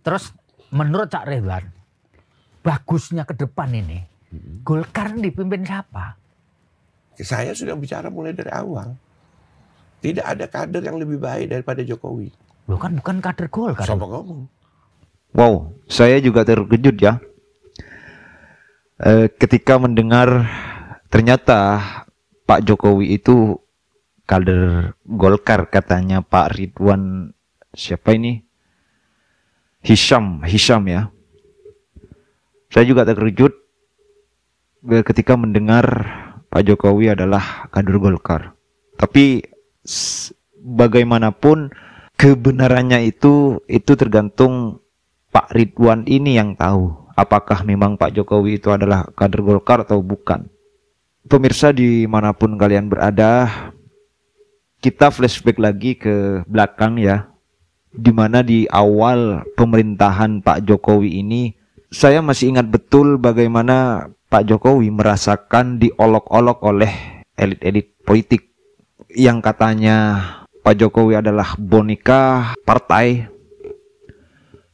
Terus menurut Cak Ridwan, bagusnya ke depan ini, Golkar dipimpin siapa? Saya sudah bicara mulai dari awal. Tidak ada kader yang lebih baik daripada Jokowi. Loh kan bukan kader Golkar. Siapa ngomong? Wow, saya juga terkejut ya. Ketika mendengar ternyata Pak Jokowi itu kader Golkar, katanya Pak Ridwan, siapa ini? Hisham ya. Saya juga terkejut ketika mendengar Pak Jokowi adalah kader Golkar. Tapi bagaimanapun kebenarannya itu tergantung Pak Ridwan ini yang tahu. Apakah memang Pak Jokowi itu adalah kader Golkar atau bukan. Pemirsa dimanapun kalian berada, kita flashback lagi ke belakang ya. Dimana di awal pemerintahan Pak Jokowi ini, saya masih ingat betul bagaimana Pak Jokowi merasakan diolok-olok oleh elit-elit politik. Yang katanya Pak Jokowi adalah boneka partai,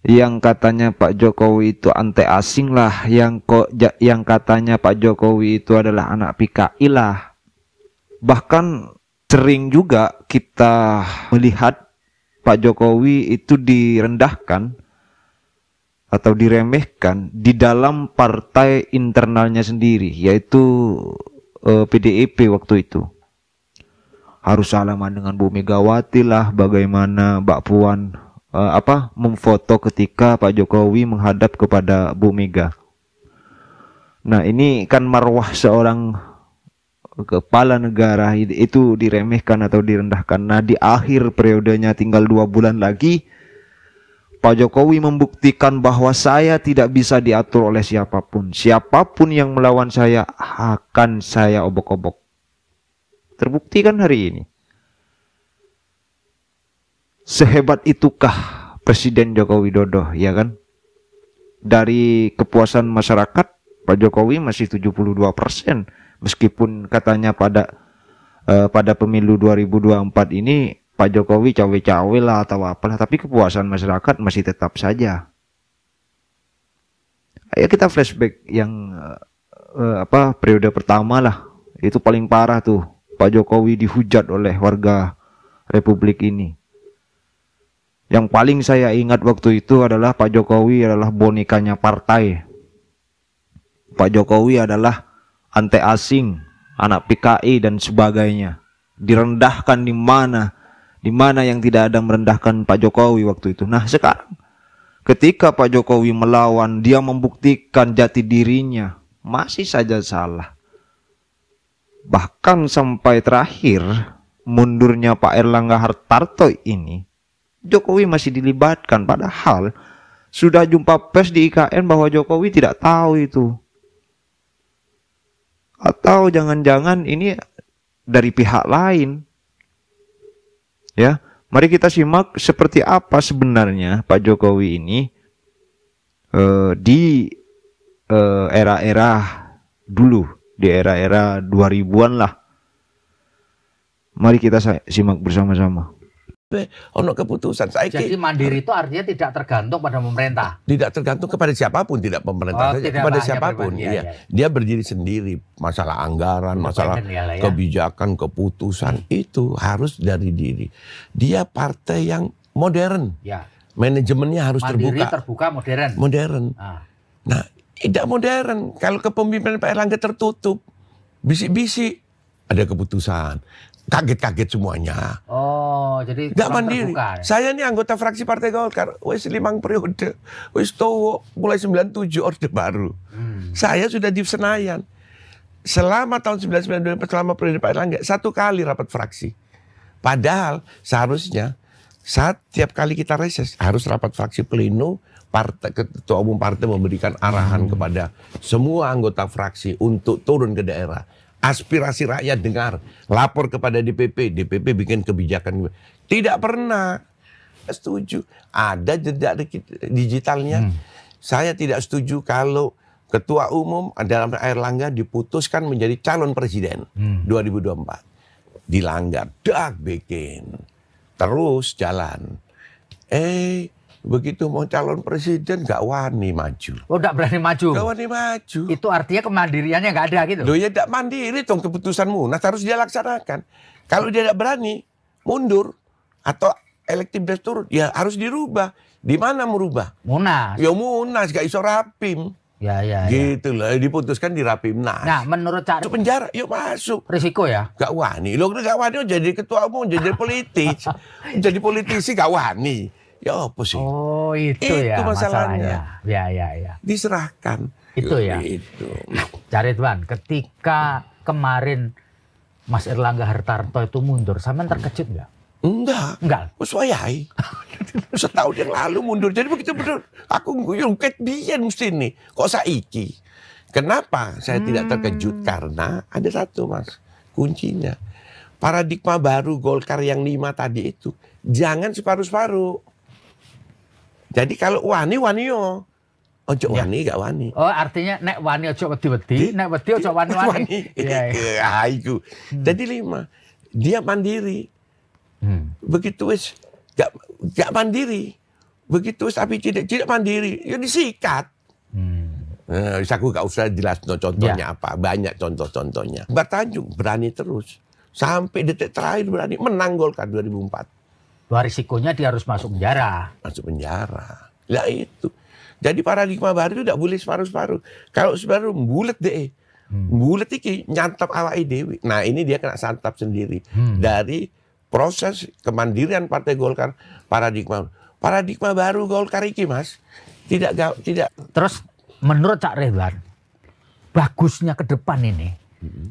yang katanya Pak Jokowi itu anti asing lah, yang katanya Pak Jokowi itu adalah anak PKI lah. Bahkan sering juga kita melihat Pak Jokowi itu direndahkan atau diremehkan di dalam partai internalnya sendiri, yaitu PDIP waktu itu. Harus salaman dengan Bu Megawati lah, bagaimana Mbak Puan memfoto ketika Pak Jokowi menghadap kepada Bu Mega. Nah, ini kan marwah seorang kepala negara itu diremehkan atau direndahkan. Nah, di akhir periodenya tinggal 2 bulan lagi, Pak Jokowi membuktikan bahwa saya tidak bisa diatur oleh siapapun. Siapapun yang melawan saya akan saya obok-obok. Terbukti kan hari ini. Sehebat itukah Presiden Joko Widodo, ya kan? Dari kepuasan masyarakat, Pak Jokowi masih 72%. Meskipun katanya pada pemilu 2024 ini Pak Jokowi cawe-cawe lah atau apalah, tapi kepuasan masyarakat masih tetap saja. Ayo kita flashback yang periode pertama lah. Itu paling parah tuh. Pak Jokowi dihujat oleh warga Republik ini. Yang paling saya ingat waktu itu adalah Pak Jokowi adalah bonekanya partai. Pak Jokowi adalah anti asing, anak PKI dan sebagainya. Direndahkan di mana yang tidak ada merendahkan Pak Jokowi waktu itu. Nah, sekarang ketika Pak Jokowi melawan, dia membuktikan jati dirinya, masih saja salah. Bahkan sampai terakhir mundurnya Pak Erlangga Hartarto ini, Jokowi masih dilibatkan, padahal sudah jumpa pers di IKN bahwa Jokowi tidak tahu itu. Atau jangan-jangan ini dari pihak lain. Ya, mari kita simak seperti apa sebenarnya Pak Jokowi ini di era-era dulu, di era-era 2000-an lah. Mari kita simak bersama-sama. Ono keputusan. Jadi mandiri itu artinya tidak tergantung pada pemerintah. Tidak tergantung kepada siapapun, tidak pemerintah saja, kepada siapapun. Iya. Dia berdiri sendiri. Masalah anggaran, masalah kebijakan, keputusan itu harus dari diri. Dia partai yang modern. Ya. Manajemennya harus mandiri, terbuka, modern. Modern. Nah, tidak modern. Kalau kepemimpinan Pak Erlangga tertutup, bisik-bisik, ada keputusan. Kaget-kaget semuanya. Oh, jadi nggak mandiri. Terbuka, ya? Saya ini anggota fraksi Partai Golkar, wis 5 periode, wis towo mulai 97 Orde Baru. Saya sudah di Senayan. Selama tahun 99 selama periode Pak Erlangga 1 kali rapat fraksi. Padahal seharusnya setiap kali kita reses harus rapat fraksi pleno, ketua umum partai memberikan arahan kepada semua anggota fraksi untuk turun ke daerah. Aspirasi rakyat dengar, lapor kepada DPP, DPP bikin kebijakan. Tidak pernah setuju. Ada jejak digitalnya. Saya tidak setuju kalau ketua umum dalam Erlangga diputuskan menjadi calon presiden 2024. Dilanggar, bikin. Terus jalan. Begitu mau calon presiden gak wani maju. Oh, nggak berani maju. Gak wani maju. Itu artinya kemandiriannya nggak ada gitu. Loh ya tidak mandiri dong, keputusan Munas harus dia laksanakan. Kalau dia tidak berani mundur atau elektabilitas turun, ya harus dirubah. Di mana merubah? Munas. Ya Munas gak iso rapim. Ya. Gitu lah, diputuskan di Rapimnas. Nah, menurut Cak Masuk penjara, yuk masuk. risiko ya. Gak wani. Lo gak wani jadi ketua umum, jadi politis. Jadi politisi gak wani. Ya apa sih? Oh, itu ya masalahnya. Ya. Diserahkan. Itu ya. Itu. Cak Ridwan, ketika kemarin Mas Erlangga Hartarto itu mundur, sampean terkejut nggak? Enggak. Wes wayahe. Setahun yang lalu mundur. Jadi begitu bener. Aku ngungket biyen mesti nih. Kok saiki? Kenapa saya tidak terkejut? Karena ada satu Mas. Kuncinya. Paradigma baru Golkar yang 5 tadi itu. Jangan separuh-separuh. Jadi kalau wani yo. Ojo wani gak wani. Oh, artinya nek wani ojo wedi-wedi, nek wedi ojo wani-wani. Iya. Itu. Jadi 5. Dia mandiri. Begitu wis gak mandiri. Begitu wis tapi tidak mandiri, ya disikat. Nah, aku gak usah jelas contohnya apa. Banyak contoh-contohnya. Mbak Tanjung berani terus. Sampai detik terakhir berani. Menang Golkar 2004. Wah, risikonya dia harus masuk penjara. Masuk penjara. Lah itu. Jadi paradigma baru itu tidak boleh separuh-separuh. Kalau separuh bulet deh. Bulet iki nyantap awake dhewe. Nah, ini dia kena santap sendiri. Dari proses kemandirian Partai Golkar, paradigma baru Golkar iki Mas. Tidak. Terus menurut Cak Ridwan, bagusnya ke depan ini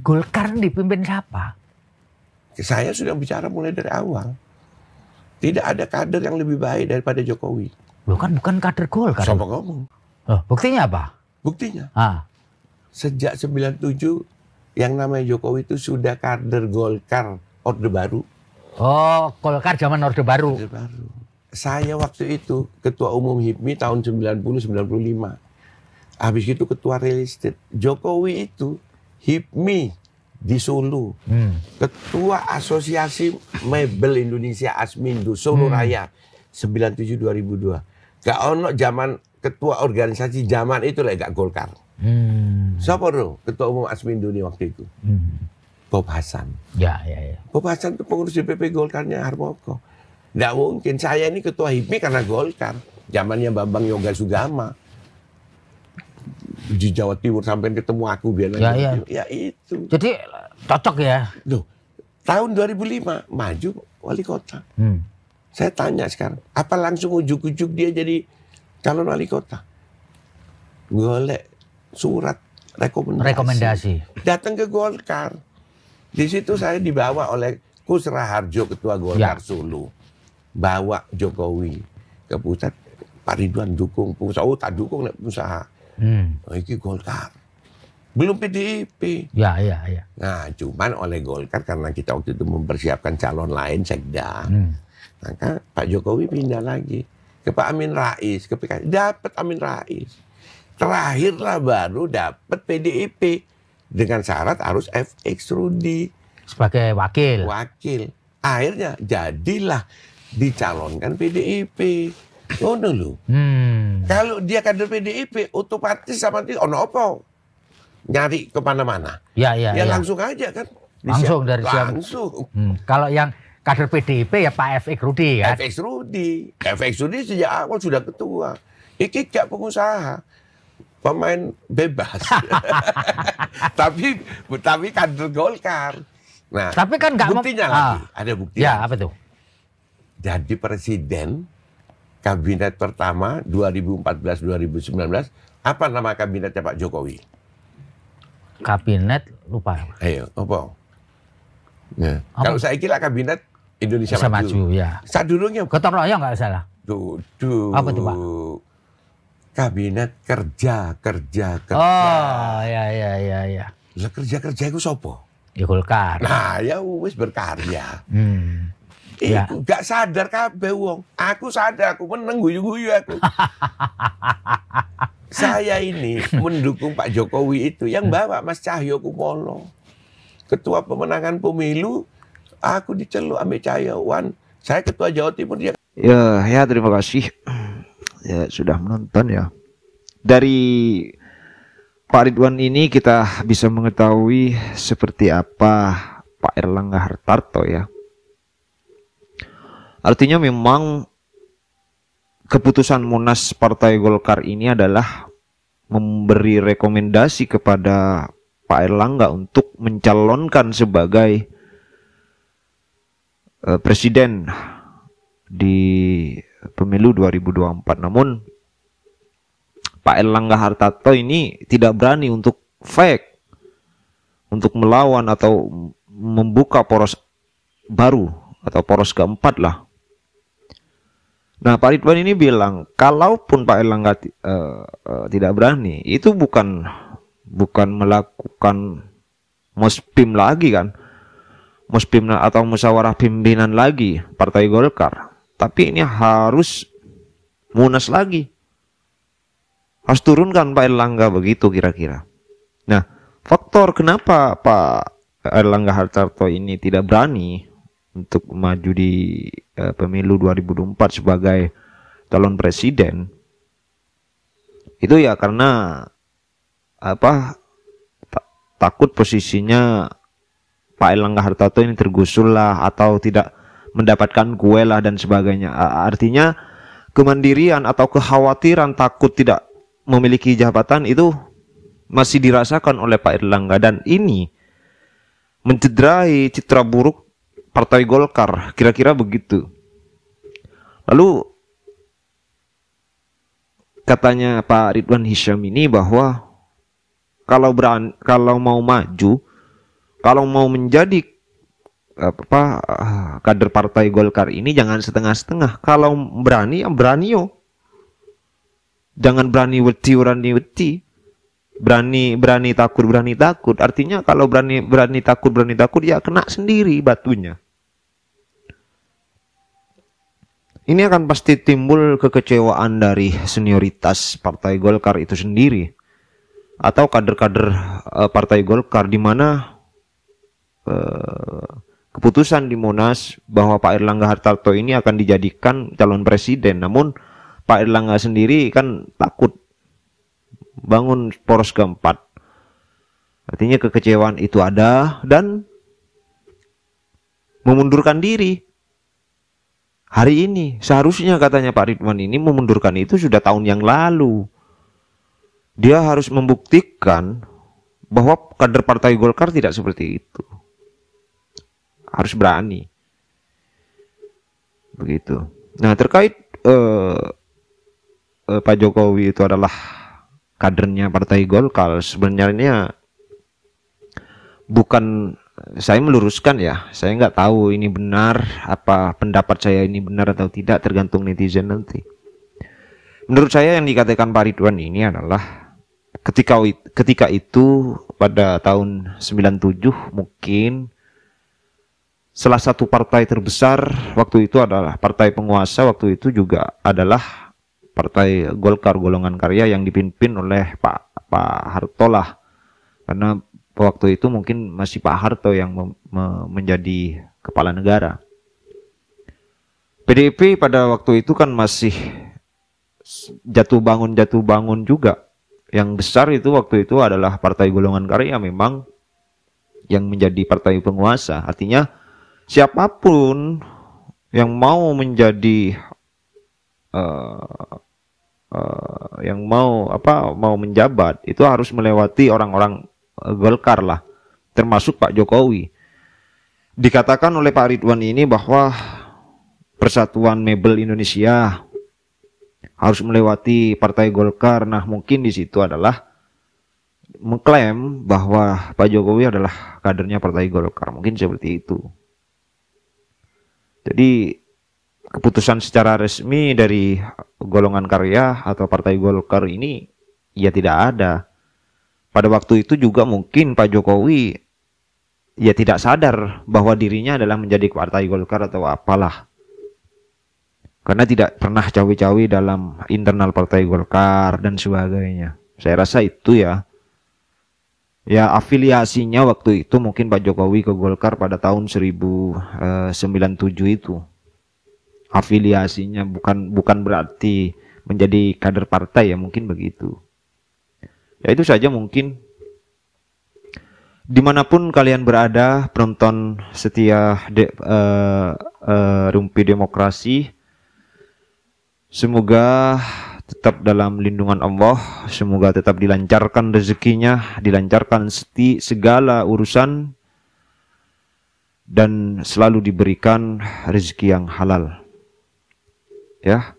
Golkar dipimpin siapa? Saya sudah bicara mulai dari awal. Tidak ada kader yang lebih baik daripada Jokowi. Loh kan bukan kader Golkar. Siapa ngomong? Oh, buktinya apa? Buktinya. Sejak Sejak 97 yang namanya Jokowi itu sudah kader Golkar Orde Baru. Oh, Golkar zaman Orde Baru. Orde Baru. Saya waktu itu ketua umum HIPMI tahun 90-95. Habis itu ketua real estate. Jokowi itu HIPMI di Solo. Ketua Asosiasi Mebel Indonesia Asmindo Solo Raya 97-2002. Gak ono zaman ketua organisasi zaman itu lah gak Golkar. Siapa bro ketua umum Asmindo ini waktu itu? Bob Hasan. Ya. Bob Hasan itu pengurus DPP Golkarnya Harmoko. Nggak mungkin. Saya ini ketua HIPMI karena Golkar. Zamannya Bambang Yoga Sugama. Di Jawa Timur sampai ketemu aku biar ya itu. Jadi cocok ya. Loh, tahun 2005 maju wali kota. Saya tanya sekarang, apa langsung ujuk-ujuk dia jadi calon wali kota? Golek surat rekomendasi. Datang ke Golkar. Di situ saya dibawa oleh Kus Raharjo, ketua Golkar Solo. Bawa Jokowi ke pusat. Pak Ridwan dukung pengusaha. Oh, tak dukung pengusaha. Oh, ini Golkar. Belum PDIP. Ya. Nah, cuman oleh Golkar karena kita waktu itu mempersiapkan calon lain sekda. Maka Pak Jokowi pindah lagi ke Pak Amin Rais, ke PKS. Dapat Amin Rais. Terakhirlah baru dapat PDIP. Dengan syarat harus FX Rudi sebagai wakil. Akhirnya jadilah dicalonkan PDIP. Oh dulu. Kalau dia kader PDIP, otomatis sama dia ono apa? Nyari kemana-mana. Ya. Langsung aja kan. Langsung dari siapa? Langsung. Kalau yang kader PDIP ya Pak FX Rudi kan. FX Rudi sejak awal sudah ketua. Iki gak pengusaha. Pemain bebas. tapi kader Golkar. Nah, tapi kan nggak buktinya lagi. Ada buktinya. Ya, apa tuh? Jadi presiden kabinet pertama 2014-2019, apa nama kabinetnya Pak Jokowi? Kabinet lupa. Ayo, apa? Nah, kalau saya kira kabinet Indonesia Maju ya. Sadurungnya gotong royong nggak salah. Apa tuh Pak? Kabinet kerja. Oh, ya. Lah kerja itu sopo? Ya Golkar. Nah, ya wis berkarya. Ya. Gak sadar kabeh wong. Aku sadar, aku meneng guyu-guyu aku. Saya ini mendukung Pak Jokowi itu yang bawa Mas Cahyo Kumolo. Ketua pemenangan pemilu, aku diceluk ambek Cahyowan. Saya ketua Jawa Timur dia. Ya, terima kasih. ya sudah menonton ya. Dari Pak Ridwan ini kita bisa mengetahui seperti apa Pak Erlangga Hartarto ya. Artinya memang keputusan Munas Partai Golkar ini adalah memberi rekomendasi kepada Pak Erlangga untuk mencalonkan sebagai presiden di pemilu 2024. Namun Pak Erlangga Hartarto ini tidak berani untuk fake, untuk melawan atau membuka poros baru atau poros keempat lah. Nah, Pak Ridwan ini bilang, kalaupun Pak Erlangga tidak berani, itu bukan melakukan muspim lagi kan, muspim atau musyawarah pimpinan lagi Partai Golkar, tapi ini harus munas lagi, harus turunkan Pak Erlangga, begitu kira-kira. Nah, faktor kenapa Pak Erlangga Hartarto ini tidak berani untuk maju di pemilu 2024 sebagai calon presiden, itu ya karena takut posisinya Pak Erlangga Hartarto ini tergusul lah, atau tidak mendapatkan kue lah dan sebagainya. Artinya kemandirian atau kekhawatiran takut tidak memiliki jabatan itu masih dirasakan oleh Pak Erlangga, dan ini mencederai citra buruk Partai Golkar, kira-kira begitu. Lalu katanya Pak Ridwan Hisyam ini bahwa kalau mau maju, kalau mau menjadi kader Partai Golkar ini jangan setengah-setengah. Kalau berani, ya berani yo. Jangan berani wedi. Berani takut. Artinya kalau berani takut ya kena sendiri batunya. Ini akan pasti timbul kekecewaan dari senioritas Partai Golkar itu sendiri, atau kader-kader Partai Golkar, di mana keputusan di Munas bahwa Pak Erlangga Hartarto ini akan dijadikan calon presiden. Namun Pak Erlangga sendiri kan takut bangun poros keempat. Artinya kekecewaan itu ada dan memundurkan diri. Hari ini seharusnya katanya Pak Ridwan ini memundurkan itu sudah tahun yang lalu. Dia harus membuktikan bahwa kader Partai Golkar tidak seperti itu. Harus berani. Begitu. Nah, terkait Pak Jokowi itu adalah kadernya Partai Golkar, sebenarnya bukan, saya meluruskan ya, saya nggak tahu ini benar, apa pendapat saya ini benar atau tidak, tergantung netizen nanti. Menurut saya yang dikatakan Pak Ridwan ini adalah ketika itu pada tahun 97 mungkin salah satu partai terbesar waktu itu adalah partai penguasa waktu itu juga adalah Partai Golkar Golongan Karya yang dipimpin oleh Pak Harto lah, karena waktu itu mungkin masih Pak Harto yang menjadi kepala negara. PDIP pada waktu itu kan masih jatuh bangun juga. Yang besar itu waktu itu adalah Partai Golongan Karya memang yang menjadi partai penguasa. Artinya siapapun yang mau menjadi mau menjabat itu harus melewati orang-orang Golkar lah, termasuk Pak Jokowi. Dikatakan oleh Pak Ridwan ini bahwa Persatuan Mebel Indonesia harus melewati Partai Golkar. Nah, mungkin di situ adalah mengklaim bahwa Pak Jokowi adalah kadernya Partai Golkar. Mungkin seperti itu. Jadi keputusan secara resmi dari Golongan Karya atau Partai Golkar ini ya tidak ada. Pada waktu itu juga mungkin Pak Jokowi ya tidak sadar bahwa dirinya adalah menjadi Partai Golkar atau apalah. Karena tidak pernah cawe-cawe dalam internal Partai Golkar dan sebagainya. Saya rasa itu ya. Ya afiliasinya waktu itu mungkin Pak Jokowi ke Golkar pada tahun 1997 itu. Afiliasinya bukan berarti menjadi kader partai ya, mungkin begitu. Ya itu saja mungkin. Dimanapun kalian berada, penonton setia Rumpi Demokrasi, semoga tetap dalam lindungan Allah, semoga tetap dilancarkan rezekinya, dilancarkan segala urusan, dan selalu diberikan rezeki yang halal. Ya.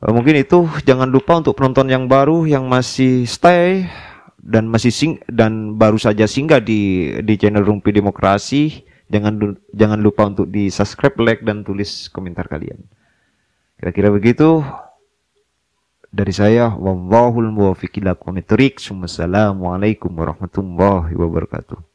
Mungkin itu. Jangan lupa untuk penonton yang baru yang masih stay dan dan baru saja singgah di channel Rumpi Demokrasi, jangan lupa untuk di-subscribe, like, dan tulis komentar kalian. Kira-kira begitu dari saya. Wallahul muwaffiq ila aqwamit thoriq. Wassalamualaikum warahmatullahi wabarakatuh.